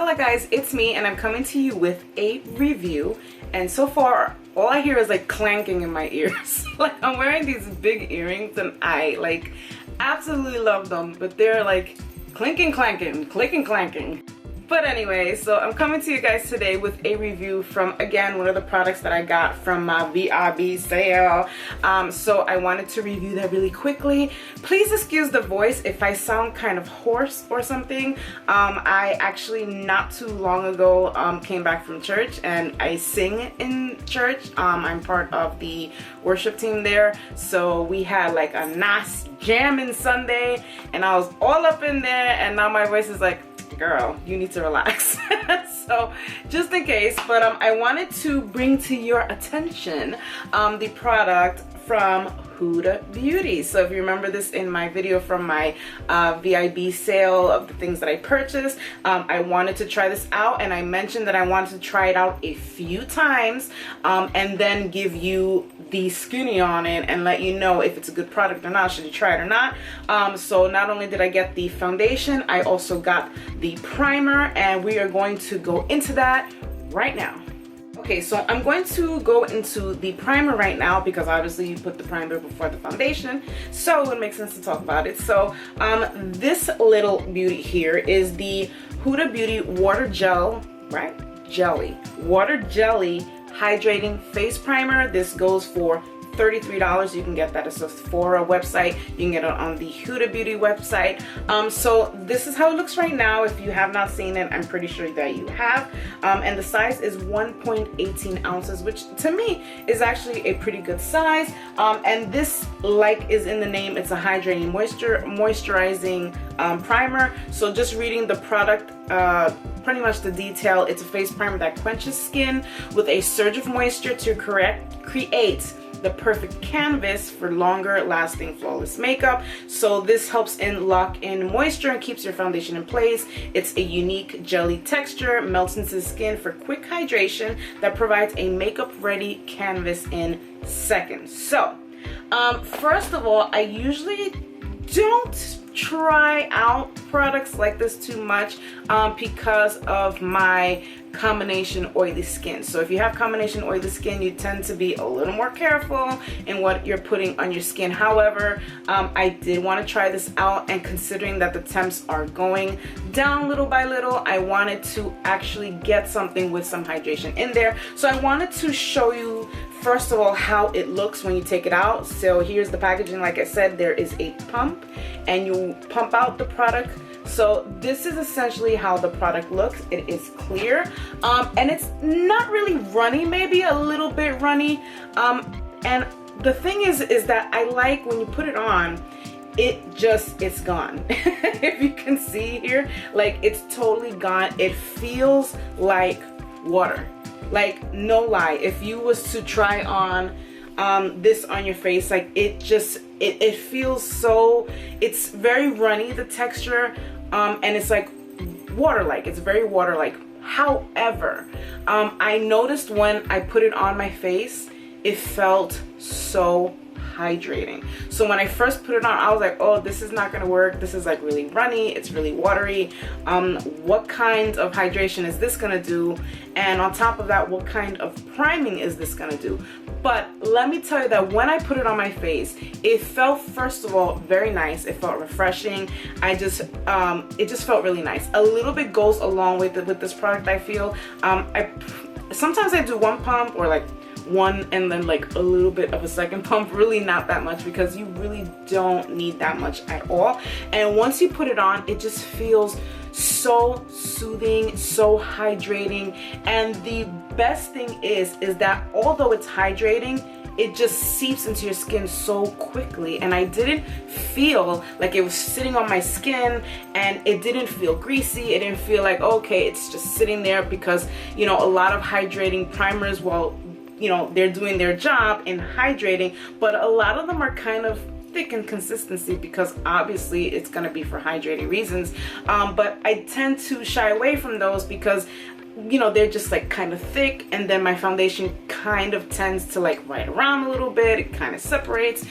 Hola guys, it's me and I'm coming to you with a review, and so far all I hear is like clanking in my ears. Like I'm wearing these big earrings and I like absolutely love them, but they're like clinking clanking, clicking clanking. But anyway, so I'm coming to you guys today with a review from, again, one of the products that I got from my VIB sale. So I wanted to review that really quickly. Please excuse the voice if I sound kind of hoarse or something. I actually not too long ago came back from church and I sing in church. I'm part of the worship team there. So we had like a nice jamming Sunday and I was all up in there, and now my voice is like, girl, you need to relax. So just in case, but I wanted to bring to your attention the product from Huda Beauty. So if you remember this in my video from my VIB sale of the things that I purchased, I wanted to try this out, and I mentioned that I wanted to try it out a few times and then give you the skinny on it and let you know if it's a good product or not, should you try it or not. So not only did I get the foundation, I also got the primer, and we are going to go into that right now. Okay, so I'm going to go into the primer right now because obviously you put the primer before the foundation, so it would make sense to talk about it. So this little beauty here is the Huda Beauty Water Gel, right? Water Jelly Hydrating Face Primer. This goes for $33. You can get that at the Sephora website. You can get it on the Huda Beauty website. So this is how it looks right now. If you have not seen it, I'm pretty sure that you have. And the size is 1.18 ounces, which to me is actually a pretty good size. And this, like is in the name, it's a hydrating moisturizing primer. So just reading the product, pretty much the detail, it's a face primer that quenches skin with a surge of moisture to create the perfect canvas for longer lasting flawless makeup. So this helps in lock in moisture and keeps your foundation in place. It's a unique jelly texture, melts into the skin for quick hydration that provides a makeup ready canvas in seconds. So first of all, I usually don't try out products like this too much because of my combination oily skin. So if you have combination oily skin, you tend to be a little more careful in what you're putting on your skin. However, I did want to try this out, and considering that the temps are going down little by little, I wanted to actually get something with some hydration in there. So I wanted to show you first of all how it looks when you take it out. So here's the packaging. Like I said, there is a pump and you pump out the product. So this is essentially how the product looks. It is clear and it's not really runny, maybe a little bit runny. And the thing is that I like when you put it on, it's gone. If you can see here, like it's totally gone. It feels like water. Like no lie, if you was to try on this on your face, like it feels so, it's very runny, the texture, and it's like water-like. It's very water-like. However, I noticed when I put it on my face, it felt so hydrating. So when I first put it on, I was like, oh, this is not gonna work. This is like really runny, it's really watery. What kind of hydration is this gonna do? And on top of that, what kind of priming is this gonna do? But let me tell you that when I put it on my face, it felt, first of all, very nice. It felt refreshing. It just felt really nice. A little bit goes along with it with this product, I feel. Sometimes I do one pump, or like one and then like a little bit of a second pump, really not that much, because you really don't need that much at all. And once you put it on, it just feels so soothing, so hydrating. And the best thing is that although it's hydrating, it just seeps into your skin so quickly, and I didn't feel like it was sitting on my skin, and it didn't feel greasy. It didn't feel like, okay, it's just sitting there, because you know, a lot of hydrating primers, well, you know, they're doing their job in hydrating, but a lot of them are kind of thick in consistency because obviously it's going to be for hydrating reasons, but I tend to shy away from those because you know, they're just like kind of thick, and then my foundation kind of tends to like ride around a little bit. It kind of separates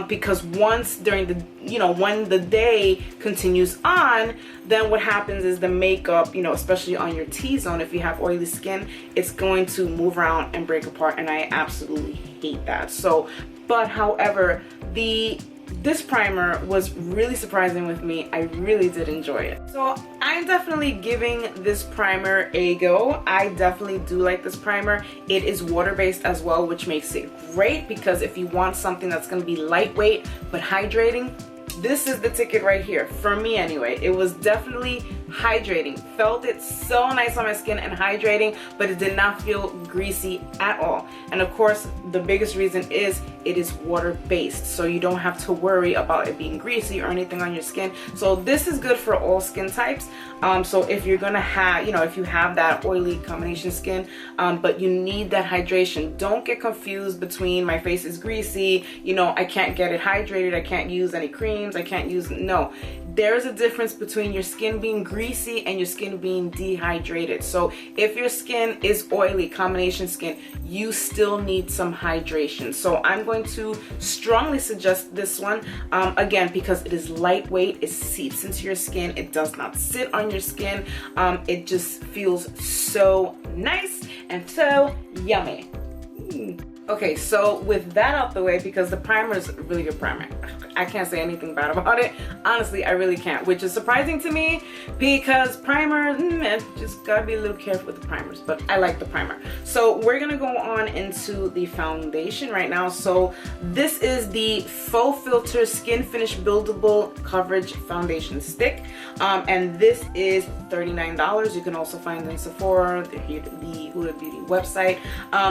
because once during the, you know, when the day continues on, then what happens is the makeup, you know, especially on your T-zone, if you have oily skin, it's going to move around and break apart, and I absolutely hate that. So, but however, this primer was really surprising with me. I really did enjoy it. So I'm definitely giving this primer a go. I definitely do like this primer. It is water-based as well, which makes it great, because if you want something that's going to be lightweight but hydrating, this is the ticket right here, for me anyway. It was definitely hydrating. Felt it so nice on my skin and hydrating, but it did not feel greasy at all. And of course, the biggest reason is it is water-based, so you don't have to worry about it being greasy or anything on your skin. So this is good for all skin types. So if you're gonna have, you know, if you have that oily combination skin, but you need that hydration, don't get confused between my face is greasy, you know, I can't get it hydrated, I can't use any creams, I can't use, no. There's a difference between your skin being greasy and your skin being dehydrated. So if your skin is oily, combination skin, you still need some hydration. So I'm going to strongly suggest this one, again, because it is lightweight, it seeps into your skin, it does not sit on your skin, it just feels so nice and so yummy. Okay, so with that out the way, because the primer is a really good primer, I can't say anything bad about it. Honestly, I really can't, which is surprising to me, because primer, just gotta be a little careful with the primers, but I like the primer. So we're gonna go on into the foundation right now. So this is the Faux Filter Skin Finish Buildable Coverage Foundation Stick, and this is $39. You can also find it in Sephora, the Huda Beauty website.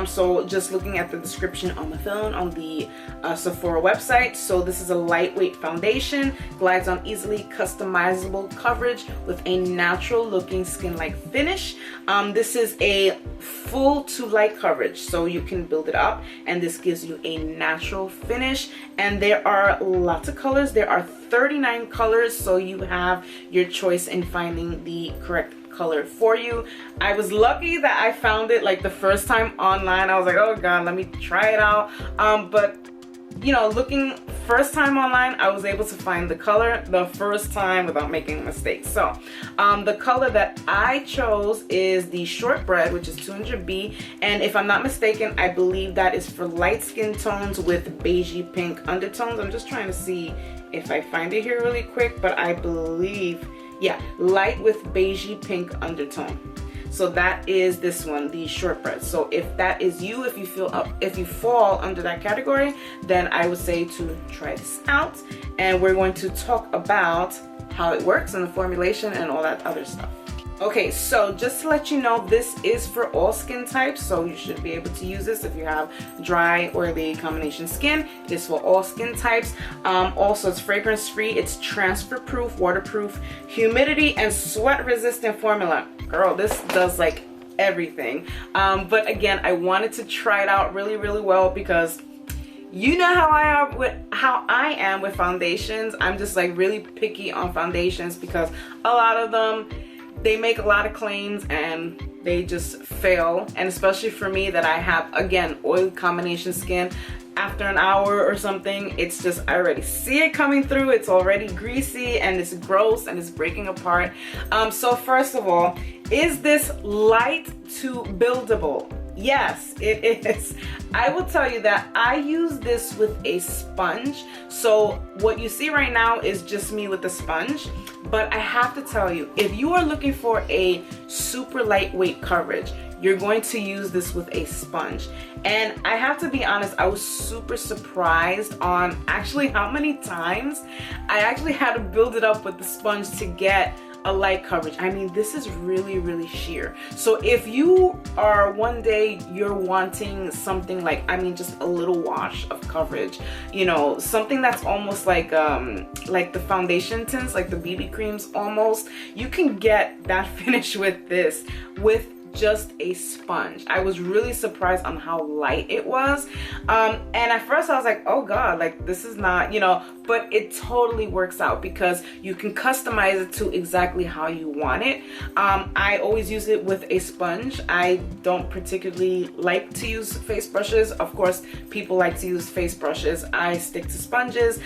So just looking at the description on the phone on the Sephora website. So this is a lightweight foundation, glides on easily customizable coverage with a natural looking skin-like finish. This is a full to light coverage, so you can build it up, and this gives you a natural finish. And there are lots of colors. There are 39 colors, so you have your choice in finding the correct color for you. I was lucky that I found it like the first time online. I was like, oh god, let me try it out. But you know, looking first time online, I was able to find the color the first time without making a mistake. So the color that I chose is the Shortbread, which is 200B, and if I'm not mistaken, I believe that is for light skin tones with beigey pink undertones. I'm just trying to see if I find it here really quick, but I believe, yeah, light with beigey pink undertone. So that is this one, the Shortbread. So if that is you, if you fall under that category, then I would say to try this out. And we're going to talk about how it works and the formulation and all that other stuff. Okay, so just to let you know, this is for all skin types, so you should be able to use this if you have dry, oily combination skin. It is for all skin types. Also, it's fragrance free, it's transfer proof, waterproof, humidity and sweat resistant formula. Girl, this does like everything. But again, I wanted to try it out really well, because you know how I am with foundations. I'm just like really picky on foundations, because a lot of them, they make a lot of claims and they just fail. And especially for me that I have, again, oily combination skin, after an hour or something, it's just, I already see it coming through. It's already greasy and it's gross and it's breaking apart. So first of all, is this light to buildable? Yes, it is. I will tell you that I use this with a sponge. So what you see right now is just me with the sponge. But I have to tell you, if you are looking for a super lightweight coverage, you're going to use this with a sponge. And I have to be honest, I was super surprised on actually how many times I actually had to build it up with the sponge to get a light coverage. I mean, this is really sheer. So if you are one day you're wanting something like, I mean, just a little wash of coverage, you know, something that's almost like the foundation tints, like the BB creams almost, you can get that finish with this, with just a sponge. I was really surprised on how light it was. And at first I was like, oh God, like this is not, you know, but it totally works out because you can customize it to exactly how you want it. I always use it with a sponge. I don't particularly like to use face brushes. Of course, people like to use face brushes. I stick to sponges.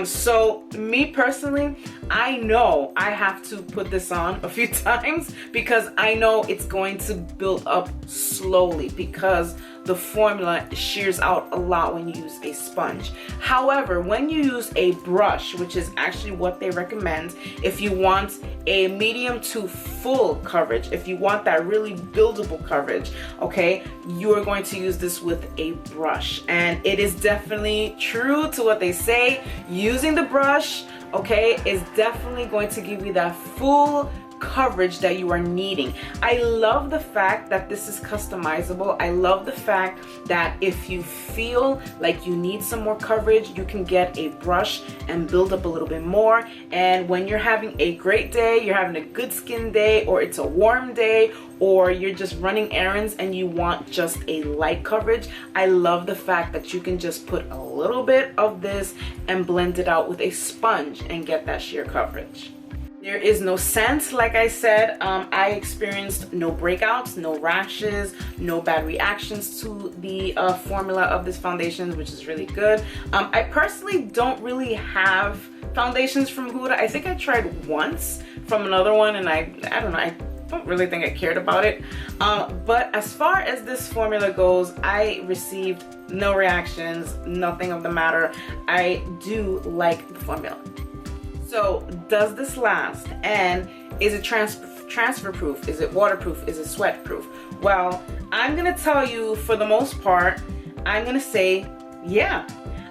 So me personally, I know I have to put this on a few times because I know it's going to build up slowly because the formula shears out a lot when you use a sponge. However, when you use a brush, which is actually what they recommend, if you want a medium to full coverage, if you want that really buildable coverage, okay, you are going to use this with a brush. And it is definitely true to what they say. Using the brush, okay, is definitely going to give you that full coverage that you are needing. I love the fact that this is customizable. I love the fact that if you feel like you need some more coverage, you can get a brush and build up a little bit more. And when you're having a great day, you're having a good skin day, or it's a warm day, or you're just running errands and you want just a light coverage, I love the fact that you can just put a little bit of this and blend it out with a sponge and get that sheer coverage. There is no scent, like I said. I experienced no breakouts, no rashes, no bad reactions to the formula of this foundation, which is really good. I personally don't really have foundations from Huda. I think I tried once from another one and I don't know, I don't really think I cared about it. But as far as this formula goes, I received no reactions, nothing of the matter. I do like the formula. So does this last, and is it transfer proof? Is it waterproof? Is it sweat proof? Well, I'm gonna tell you, for the most part, I'm gonna say yeah.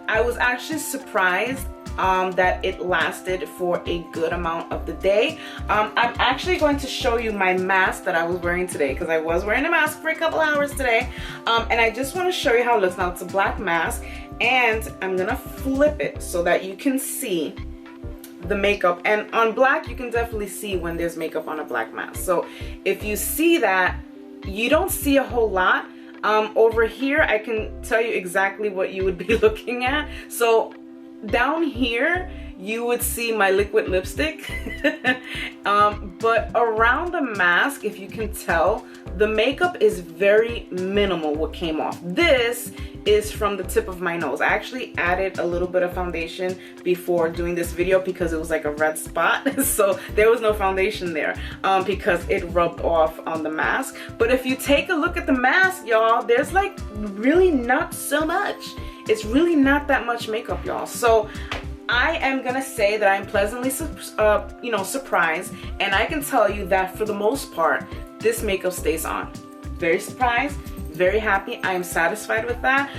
I was actually surprised that it lasted for a good amount of the day. I'm actually going to show you my mask that I was wearing today, because I was wearing a mask for a couple hours today, and I just want to show you how it looks. Now, it's a black mask, and I'm gonna flip it so that you can see the makeup. And on black, you can definitely see when there's makeup on a black mask. So if you see that, you don't see a whole lot. Over here, I can tell you exactly what you would be looking at. So down here, you would see my liquid lipstick. But around the mask, if you can tell, the makeup is very minimal what came off. This is from the tip of my nose. I actually added a little bit of foundation before doing this video because it was like a red spot. So there was no foundation there because it rubbed off on the mask. But if you take a look at the mask, y'all, there's like really not so much. It's really not that much makeup, y'all. So I am gonna say that I'm pleasantly surprised, and I can tell you that for the most part, this makeup stays on. Very surprised, very happy. I am satisfied with that.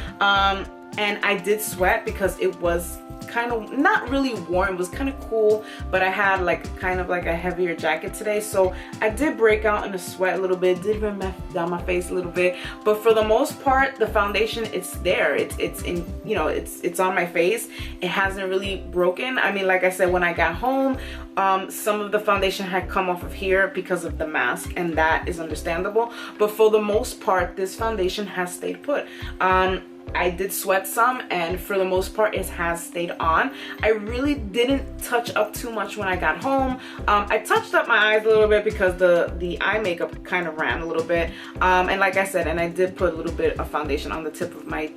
And I did sweat because it was kind of not really warm, it was kind of cool, but I had like kind of like a heavier jacket today, so I did break out in a sweat a little bit, did run down my face a little bit, but for the most part, the foundation, it's there, it's in, you know, it's on my face. It hasn't really broken. I mean, like I said, when I got home, some of the foundation had come off of here because of the mask, and that is understandable, but for the most part, this foundation has stayed put. I did sweat some, and for the most part it has stayed on. I really didn't touch up too much when I got home. I touched up my eyes a little bit because the eye makeup kind of ran a little bit, and like I said, and I did put a little bit of foundation on the tip of my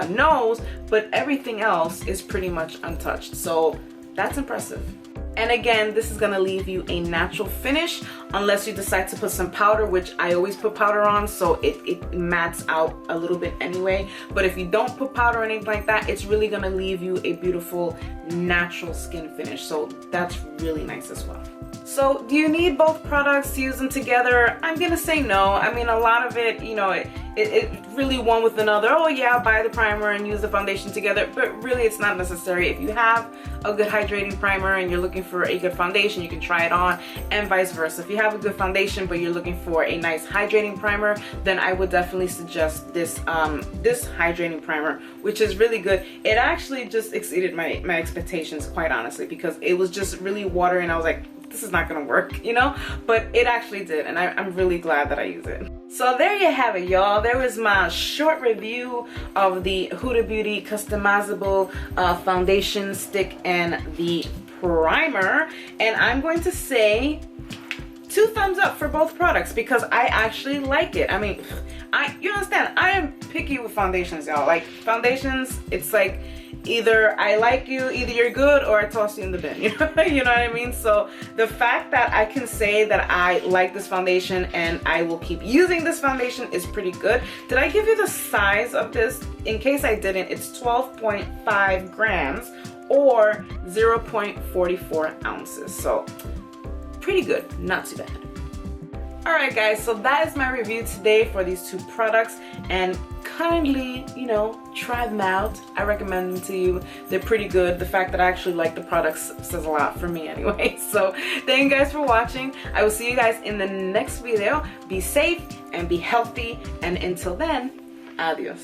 nose, but everything else is pretty much untouched, so that's impressive. And again, this is gonna leave you a natural finish unless you decide to put some powder, which I always put powder on, so it mattes out a little bit anyway. But if you don't put powder or anything like that, it's really gonna leave you a beautiful natural skin finish. So that's really nice as well. So do you need both products to use them together? I'm gonna say no. I mean, a lot of it, you know, it really one with another. Oh yeah, buy the primer and use the foundation together, but really it's not necessary. If you have a good hydrating primer and you're looking for a good foundation, you can try it on, and vice versa. If you have a good foundation but you're looking for a nice hydrating primer, then I would definitely suggest this this hydrating primer, which is really good. It actually just exceeded my expectations, quite honestly, because it was just really watery and I was like, this is not gonna work, you know, but it actually did, and I'm really glad that I use it. So there you have it, y'all. There was my short review of the Huda Beauty customizable foundation stick and the primer, and I'm going to say 2 thumbs up for both products because I actually like it. I mean, you understand, I am picky with foundations, y'all. Like foundations, it's like either I like you, either you're good, or I toss you in the bin, you know, you know what I mean? So the fact that I can say that I like this foundation and I will keep using this foundation is pretty good. Did I give you the size of this? In case I didn't, it's 12.5 grams or 0.44 ounces. So pretty good, not too bad. Alright guys, so that is my review today for these 2 products, and kindly, you know, try them out. I recommend them to you. They're pretty good. The fact that I actually like the products says a lot for me anyway. So thank you guys for watching. I will see you guys in the next video. Be safe and be healthy, and until then, adios.